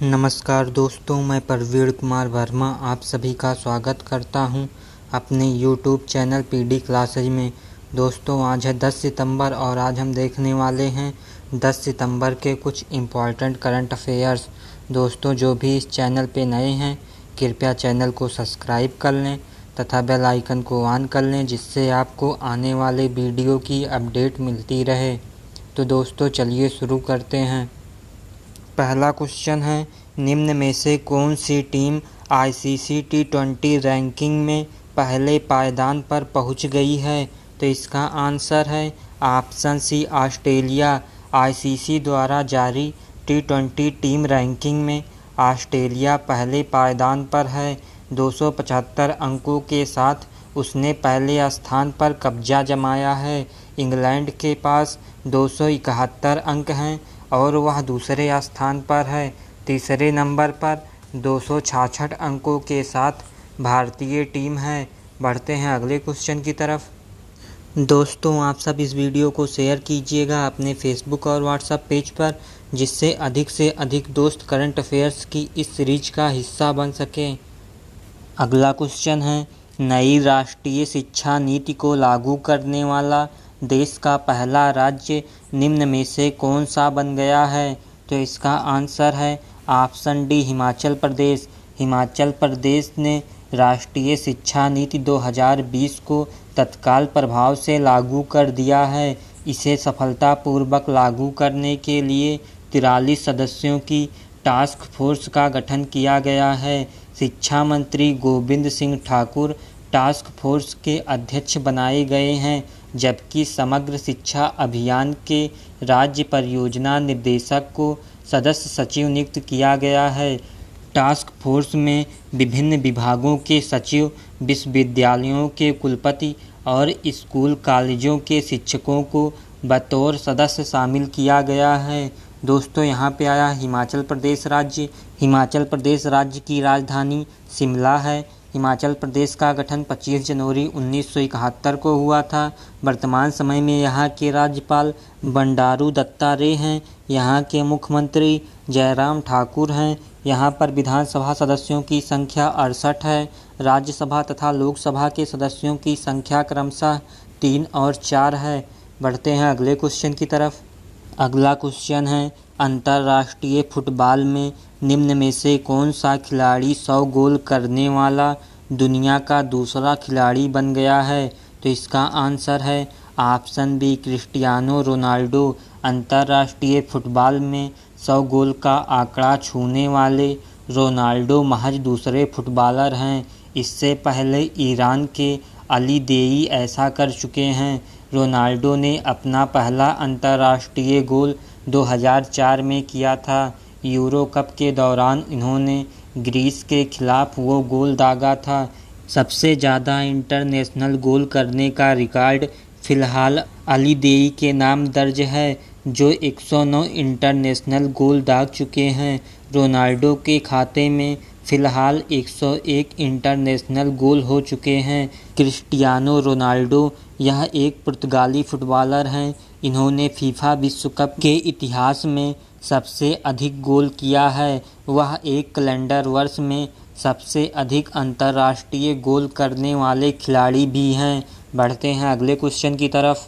नमस्कार दोस्तों, मैं प्रवीण कुमार वर्मा आप सभी का स्वागत करता हूं अपने YouTube चैनल PD क्लासेज में। दोस्तों, आज है 10 सितंबर और आज हम देखने वाले हैं 10 सितंबर के कुछ इम्पॉर्टेंट करंट अफेयर्स। दोस्तों, जो भी इस चैनल पे नए हैं कृपया चैनल को सब्सक्राइब कर लें तथा बेल आइकन को ऑन कर लें, जिससे आपको आने वाले वीडियो की अपडेट मिलती रहे। तो दोस्तों, चलिए शुरू करते हैं। पहला क्वेश्चन है, निम्न में से कौन सी टीम ICC T20 रैंकिंग में पहले पायदान पर पहुंच गई है? तो इसका आंसर है ऑप्शन सी ऑस्ट्रेलिया। ICC द्वारा जारी T20 टीम रैंकिंग में ऑस्ट्रेलिया पहले पायदान पर है। 275 अंकों के साथ उसने पहले स्थान पर कब्जा जमाया है। इंग्लैंड के पास 271 अंक हैं और वह दूसरे स्थान पर है। तीसरे नंबर पर 266 अंकों के साथ भारतीय टीम है। बढ़ते हैं अगले क्वेश्चन की तरफ। दोस्तों, आप सब इस वीडियो को शेयर कीजिएगा अपने फेसबुक और व्हाट्सएप पेज पर, जिससे अधिक से अधिक दोस्त करंट अफेयर्स की इस सीरीज का हिस्सा बन सकें। अगला क्वेश्चन है, नई राष्ट्रीय शिक्षा नीति को लागू करने वाला देश का पहला राज्य निम्न में से कौन सा बन गया है? तो इसका आंसर है ऑप्शन डी हिमाचल प्रदेश। हिमाचल प्रदेश ने राष्ट्रीय शिक्षा नीति 2020 को तत्काल प्रभाव से लागू कर दिया है। इसे सफलतापूर्वक लागू करने के लिए 43 सदस्यों की टास्क फोर्स का गठन किया गया है। शिक्षा मंत्री गोविंद सिंह ठाकुर टास्क फोर्स के अध्यक्ष बनाए गए हैं, जबकि समग्र शिक्षा अभियान के राज्य परियोजना निदेशक को सदस्य सचिव नियुक्त किया गया है। टास्क फोर्स में विभिन्न विभागों के सचिव, विश्वविद्यालयों के कुलपति और स्कूल कॉलेजों के शिक्षकों को बतौर सदस्य शामिल किया गया है। दोस्तों, यहाँ पे आया हिमाचल प्रदेश राज्य। हिमाचल प्रदेश राज्य की राजधानी शिमला है। हिमाचल प्रदेश का गठन 25 जनवरी 1971 को हुआ था। वर्तमान समय में यहाँ के राज्यपाल बंडारू दत्तात्रेय हैं। यहाँ के मुख्यमंत्री जयराम ठाकुर हैं। यहाँ पर विधानसभा सदस्यों की संख्या 68 है। राज्यसभा तथा लोकसभा के सदस्यों की संख्या क्रमशः 3 और 4 है। बढ़ते हैं अगले क्वेश्चन की तरफ। अगला क्वेश्चन है, अंतर्राष्ट्रीय फुटबॉल में निम्न में से कौन सा खिलाड़ी 100 गोल करने वाला दुनिया का दूसरा खिलाड़ी बन गया है? तो इसका आंसर है ऑप्शन बी क्रिस्टियानो रोनाल्डो। अंतर्राष्ट्रीय फुटबॉल में 100 गोल का आंकड़ा छूने वाले रोनाल्डो महज दूसरे फुटबॉलर हैं। इससे पहले ईरान के अली देई ऐसा कर चुके हैं। रोनाल्डो ने अपना पहला अंतर्राष्ट्रीय गोल 2004 में किया था। यूरो कप के दौरान इन्होंने ग्रीस के खिलाफ वो गोल दागा था। सबसे ज़्यादा इंटरनेशनल गोल करने का रिकॉर्ड फिलहाल अली देई के नाम दर्ज है, जो 109 इंटरनेशनल गोल दाग चुके हैं। रोनाल्डो के खाते में फिलहाल 101 इंटरनेशनल गोल हो चुके हैं। क्रिस्टियानो रोनाल्डो यह एक पुर्तगाली फुटबॉलर हैं। इन्होंने फीफा विश्व कप के इतिहास में सबसे अधिक गोल किया है। वह एक कैलेंडर वर्ष में सबसे अधिक अंतर्राष्ट्रीय गोल करने वाले खिलाड़ी भी हैं। बढ़ते हैं अगले क्वेश्चन की तरफ।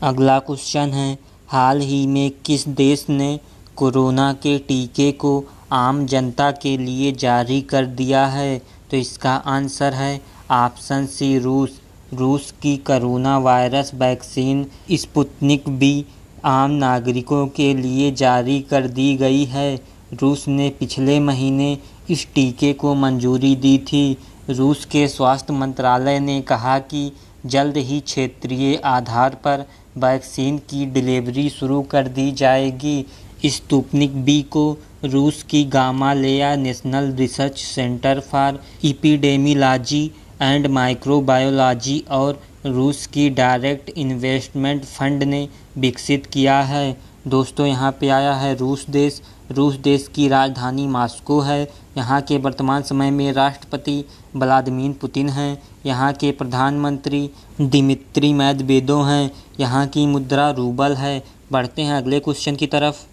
अगला क्वेश्चन है, हाल ही में किस देश ने कोरोना के टीके को आम जनता के लिए जारी कर दिया है? तो इसका आंसर है ऑप्शन सी रूस। रूस की corona virus vaccine Sputnik V आम नागरिकों के लिए जारी कर दी गई है। रूस ने पिछले महीने इस टीके को मंजूरी दी थी। रूस के स्वास्थ्य मंत्रालय ने कहा कि जल्द ही क्षेत्रीय आधार पर वैक्सीन की डिलीवरी शुरू कर दी जाएगी। स्पुतनिक वी को रूस की Gamaleya national research centre for epidemiology and microbiology और रूस की डायरेक्ट इन्वेस्टमेंट फंड ने विकसित किया है। दोस्तों, यहाँ पे आया है रूस देश। रूस देश की राजधानी मॉस्को है। यहाँ के वर्तमान समय में राष्ट्रपति व्लादिमीर पुतिन हैं। यहाँ के प्रधानमंत्री दिमित्री मेदवेदेव हैं। यहाँ की मुद्रा रूबल है। बढ़ते हैं अगले क्वेश्चन की तरफ।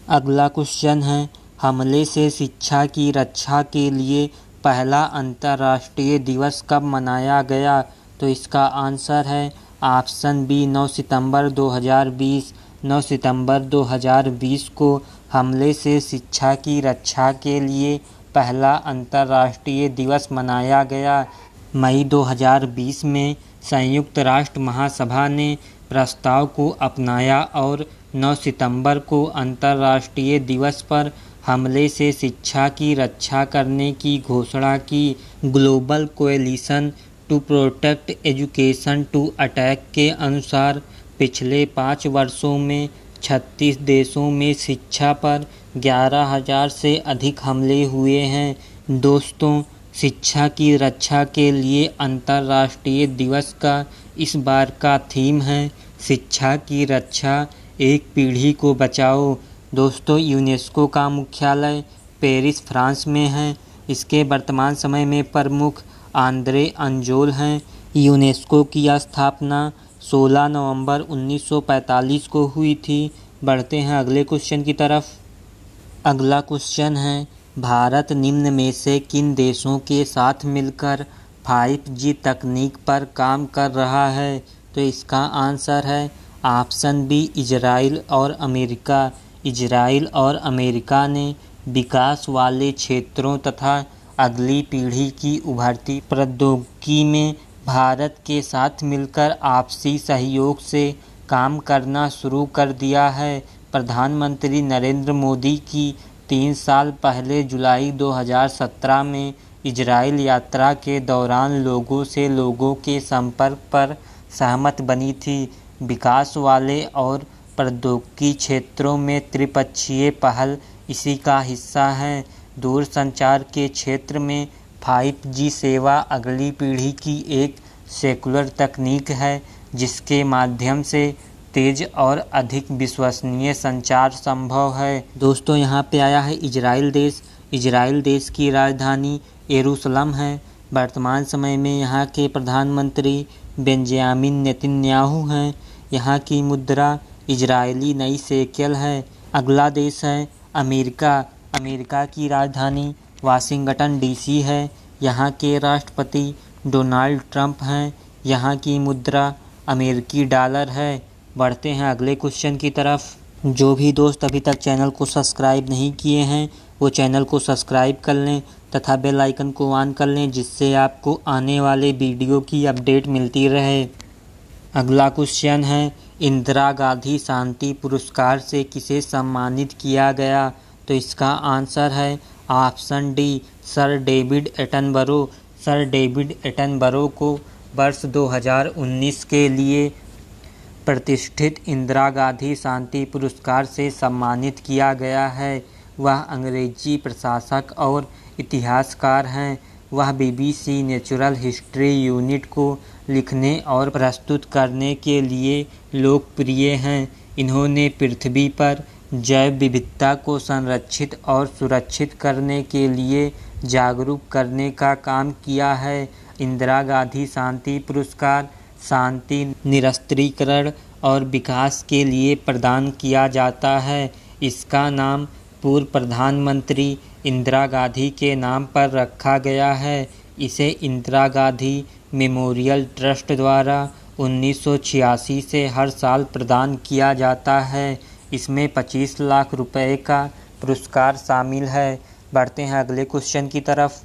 अगला क्वेश्चन है, हमले से शिक्षा की रक्षा के लिए पहला अंतर्राष्ट्रीय दिवस कब मनाया गया? तो इसका आंसर है ऑप्शन बी 9 सितंबर 2020। 9 सितंबर 2020 को हमले से शिक्षा की रक्षा के लिए पहला अंतर्राष्ट्रीय दिवस मनाया गया। मई 2020 में संयुक्त राष्ट्र महासभा ने प्रस्ताव को अपनाया और 9 सितंबर को अंतर्राष्ट्रीय दिवस पर हमले से शिक्षा की रक्षा करने की घोषणा की। Global coalition to protect education to attack के अनुसार पिछले 5 वर्षों में 36 देशों में शिक्षा पर 11,000 से अधिक हमले हुए हैं। दोस्तों, शिक्षा की रक्षा के लिए अंतर्राष्ट्रीय दिवस का इस बार का थीम है शिक्षा की रक्षा, एक पीढ़ी को बचाओ। दोस्तों, यूनेस्को का मुख्यालय पेरिस, फ्रांस में है। इसके वर्तमान समय में प्रमुख आंद्रे अंजोल हैं। यूनेस्को की स्थापना 16 नवंबर 1945 को हुई थी। बढ़ते हैं अगले क्वेश्चन की तरफ। अगला क्वेश्चन है, भारत निम्न में से किन देशों के साथ मिलकर 5G तकनीक पर काम कर रहा है? तो इसका आंसर है ऑप्शन बी इजराइल और अमेरिका। इजराइल और अमेरिका ने विकास वाले क्षेत्रों तथा अगली पीढ़ी की उभरती प्रौद्योगिकी में भारत के साथ मिलकर आपसी सहयोग से काम करना शुरू कर दिया है। प्रधानमंत्री नरेंद्र मोदी की 3 साल पहले जुलाई 2017 में इजराइल यात्रा के दौरान लोगों के संपर्क पर सहमत बनी थी। विकास वाले और प्रौद्योगिकी क्षेत्रों में त्रिपक्षीय पहल इसी का हिस्सा है। दूरसंचार के क्षेत्र में 5G सेवा अगली पीढ़ी की एक सेकुलर तकनीक है जिसके माध्यम से तेज और अधिक विश्वसनीय संचार संभव है। दोस्तों, यहाँ पे आया है इजराइल देश। इजराइल देश की राजधानी यरूशलेम है। वर्तमान समय में यहाँ के प्रधानमंत्री बेंजामिन नेतन्याहू हैं। यहाँ की मुद्रा इजरायली नई शेकेल है। अगला देश है अमेरिका। अमेरिका की राजधानी वाशिंगटन डीसी है। यहाँ के राष्ट्रपति डोनाल्ड ट्रंप हैं। यहाँ की मुद्रा अमेरिकी डॉलर है। बढ़ते हैं अगले क्वेश्चन की तरफ। जो भी दोस्त अभी तक चैनल को सब्सक्राइब नहीं किए हैं वो चैनल को सब्सक्राइब कर लें तथा बेल आइकन को ऑन कर लें जिससे आपको आने वाले वीडियो की अपडेट मिलती रहे। अगला क्वेश्चन है, इंदिरा गांधी शांति पुरस्कार से किसे सम्मानित किया गया? तो इसका आंसर है option D sir David Attenborough. Sir David Attenborough को वर्ष 2019 के लिए प्रतिष्ठित इंदिरा गांधी शांति पुरस्कार से सम्मानित किया गया है। वह अंग्रेजी प्रशासक और इतिहासकार हैं। वह BBC नेचुरल हिस्ट्री यूनिट को लिखने और प्रस्तुत करने के लिए लोकप्रिय हैं। इन्होंने पृथ्वी पर जैव विविधता को संरक्षित और सुरक्षित करने के लिए जागरूक करने का काम किया है। इंदिरा गांधी शांति पुरस्कार शांति, निरस्त्रीकरण और विकास के लिए प्रदान किया जाता है। इसका नाम पूर्व प्रधानमंत्री इंदिरा गांधी के नाम पर रखा गया है। इसे इंदिरा गांधी मेमोरियल ट्रस्ट द्वारा 1986 से हर साल प्रदान किया जाता है। इसमें 25 लाख रुपए का पुरस्कार शामिल है। बढ़ते हैं अगले क्वेश्चन की तरफ।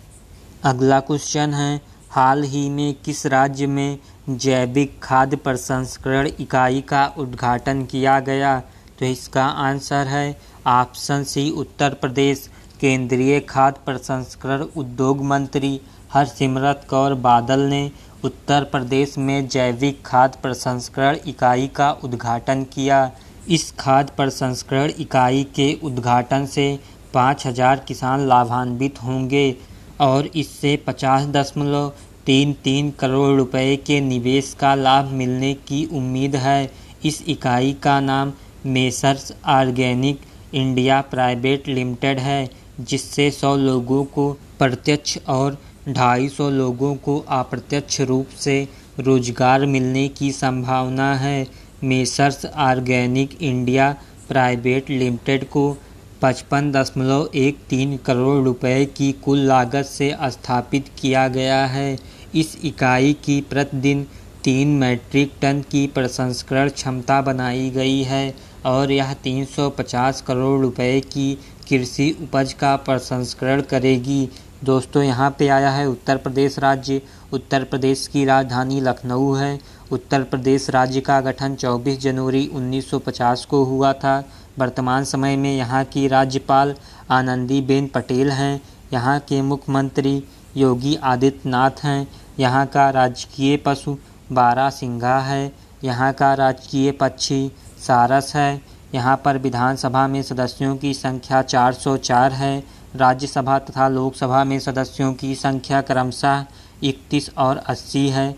अगला क्वेश्चन है, हाल ही में किस राज्य में जैविक खाद्य प्रसंस्करण इकाई का उद्घाटन किया गया? तो इसका आंसर है ऑप्शन सी उत्तर प्रदेश। केंद्रीय खाद्य प्रसंस्करण उद्योग मंत्री हरसिमरत कौर बादल ने उत्तर प्रदेश में जैविक खाद्य प्रसंस्करण इकाई का उद्घाटन किया। इस खाद्य प्रसंस्करण इकाई के उद्घाटन से 5,000 किसान लाभान्वित होंगे और इससे 50.33 करोड़ रुपए के निवेश का लाभ मिलने की उम्मीद है। इस इकाई का नाम messrs organic India private limited है, जिससे 100 लोगों को प्रत्यक्ष और 250 लोगों को अप्रत्यक्ष रूप से रोजगार मिलने की संभावना है। Messrs organic India private limited को 55.13 करोड़ रुपए की कुल लागत से स्थापित किया गया है। इस इकाई की प्रतिदिन 3 मीट्रिक टन की प्रसंस्करण क्षमता बनाई गई है और यह 350 करोड़ रुपए की कृषि उपज का प्रसंस्करण करेगी। दोस्तों, यहाँ पे आया है उत्तर प्रदेश राज्य। उत्तर प्रदेश की राजधानी लखनऊ है। उत्तर प्रदेश राज्य का गठन 24 जनवरी 1950 को हुआ था। वर्तमान समय में यहाँ की राज्यपाल आनंदीबेन पटेल हैं। यहाँ के मुख्यमंत्री योगी आदित्यनाथ हैं। यहाँ का राजकीय पशु बारहसिंघा है। यहाँ का राजकीय पक्षी सारस है। यहाँ पर विधानसभा में सदस्यों की संख्या 404 है। राज्यसभा तथा लोकसभा में सदस्यों की संख्या क्रमशः 31 और 80 है।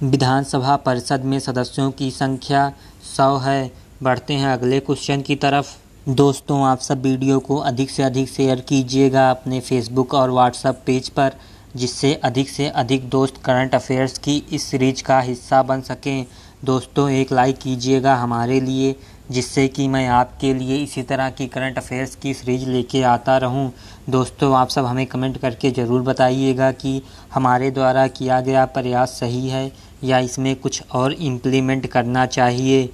विधानसभा परिषद में सदस्यों की संख्या 100 है। बढ़ते हैं अगले क्वेश्चन की तरफ। दोस्तों, आप सब वीडियो को अधिक से अधिक शेयर कीजिएगा अपने फेसबुक और व्हाट्सएप पेज पर, जिससे अधिक से अधिक दोस्त करंट अफेयर्स की इस सीरीज का हिस्सा बन सकें। दोस्तों, एक लाइक कीजिएगा हमारे लिए, जिससे कि मैं आपके लिए इसी तरह की करंट अफेयर्स की सीरीज लेके आता रहूं। दोस्तों, आप सब हमें कमेंट करके ज़रूर बताइएगा कि हमारे द्वारा किया गया प्रयास सही है या इसमें कुछ और इम्प्लीमेंट करना चाहिए।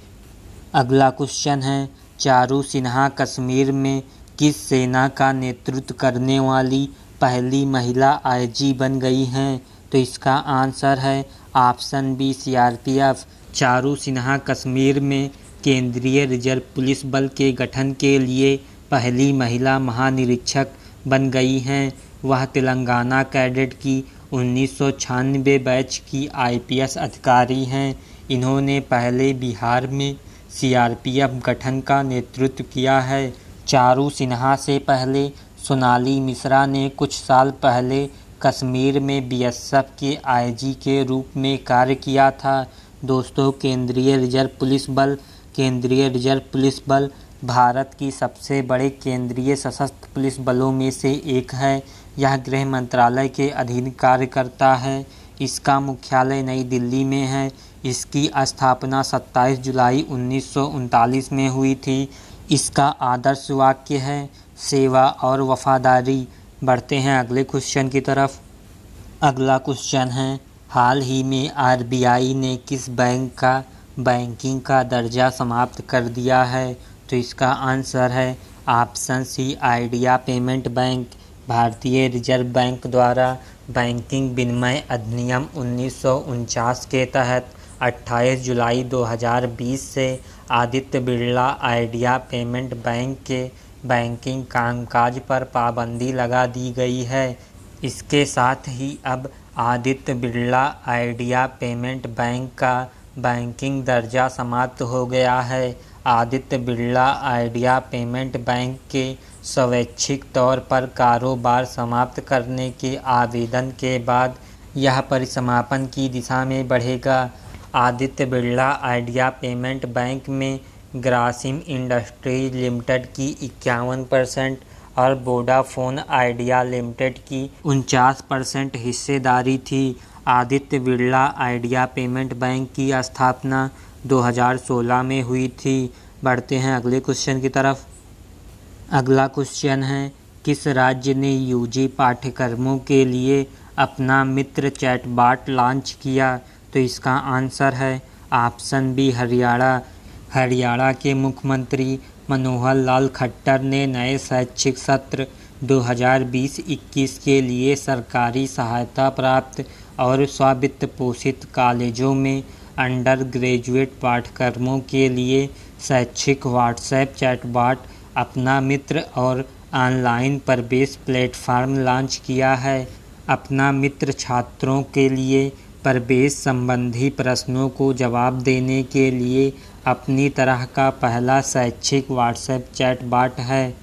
अगला क्वेश्चन है, चारू सिन्हा कश्मीर में किस सेना का नेतृत्व करने वाली पहली महिला आईजी बन गई हैं? तो इसका आंसर है option B CRPF. Charu Sinha Kashmir में केंद्रीय रिजर्व पुलिस बल के गठन के लिए पहली महिला महानिरीक्षक बन गई हैं। वह तेलंगाना कैडेट की 1996 बैच की आईपीएस अधिकारी हैं। इन्होंने पहले बिहार में सीआरपीएफ गठन का नेतृत्व किया है। चारू सिन्हा से पहले सोनाली मिश्रा ने कुछ साल पहले कश्मीर में बीएसएफ के आईजी के रूप में कार्य किया था। दोस्तों, केंद्रीय रिजर्व पुलिस बल भारत की सबसे बड़े केंद्रीय सशस्त्र पुलिस बलों में से एक है। यह गृह मंत्रालय के अधीन कार्य करता है। इसका मुख्यालय नई दिल्ली में है। इसकी स्थापना 27 जुलाई 1939 में हुई थी। इसका आदर्श वाक्य है सेवा और वफादारी। बढ़ते हैं अगले क्वेश्चन की तरफ। अगला क्वेश्चन है, हाल ही में आरबीआई ने किस बैंक का बैंकिंग का दर्जा समाप्त कर दिया है? तो इसका आंसर है option C Idea payment bank. भारतीय रिजर्व बैंक द्वारा बैंकिंग विनिमय अधिनियम 1949 के तहत 28 जुलाई 2020 से Aditya Birla Idea payment bank के बैंकिंग कामकाज पर पाबंदी लगा दी गई है। इसके साथ ही अब Aditya Birla Idea payment bank का बैंकिंग दर्जा समाप्त हो गया है। Aditya Birla Idea payment bank के स्वैच्छिक तौर पर कारोबार समाप्त करने के आवेदन के बाद यह परिसमापन की दिशा में बढ़ेगा। Aditya Birla Idea payment bank में ग्रासिम इंडस्ट्रीज लिमिटेड की 51% और वोडाफोन आइडिया लिमिटेड की 49% हिस्सेदारी थी। Aditya Birla Idea payment bank की स्थापना 2016 में हुई थी। बढ़ते हैं अगले क्वेश्चन की तरफ। अगला क्वेश्चन है, किस राज्य ने यूजी पाठ्यक्रमों के लिए अपना मित्र चैटबॉट लॉन्च किया? तो इसका आंसर है ऑप्शन बी हरियाणा। हरियाणा के मुख्यमंत्री मनोहर लाल खट्टर ने नए शैक्षिक सत्र 2020-21 के लिए सरकारी सहायता प्राप्त और स्ववित्त पोषित कॉलेजों में अंडर ग्रेजुएट पाठ्यक्रमों के लिए शैक्षिक व्हाट्सएप चैटबॉट अपना मित्र और ऑनलाइन प्रवेश प्लेटफॉर्म लॉन्च किया है। अपना मित्र छात्रों के लिए प्रवेश संबंधी प्रश्नों को जवाब देने के लिए अपनी तरह का पहला शैक्षिक व्हाट्सएप चैटबॉट है।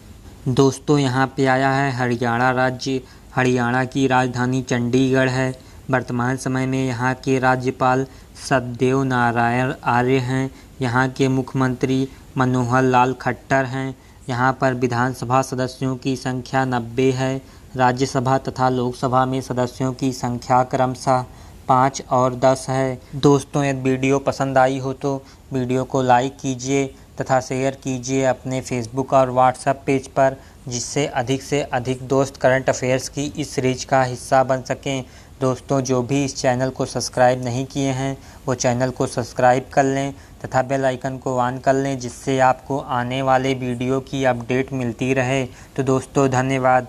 दोस्तों, यहाँ पे आया है हरियाणा राज्य। हरियाणा की राजधानी चंडीगढ़ है। वर्तमान समय में यहाँ के राज्यपाल सत्यदेव नारायण आर्य हैं। यहाँ के मुख्यमंत्री मनोहर लाल खट्टर हैं। यहाँ पर विधानसभा सदस्यों की संख्या 90 है। राज्यसभा तथा लोकसभा में सदस्यों की संख्या क्रमशः 5 और 10 है। दोस्तों, यदि वीडियो पसंद आई हो तो वीडियो को लाइक कीजिए तथा शेयर कीजिए अपने फेसबुक और व्हाट्सएप पेज पर, जिससे अधिक से अधिक दोस्त करंट अफेयर्स की इस सीरीज का हिस्सा बन सकें। दोस्तों, जो भी इस चैनल को सब्सक्राइब नहीं किए हैं वो चैनल को सब्सक्राइब कर लें तथा बेल आइकन को ऑन कर लें, जिससे आपको आने वाले वीडियो की अपडेट मिलती रहे। तो दोस्तों, धन्यवाद।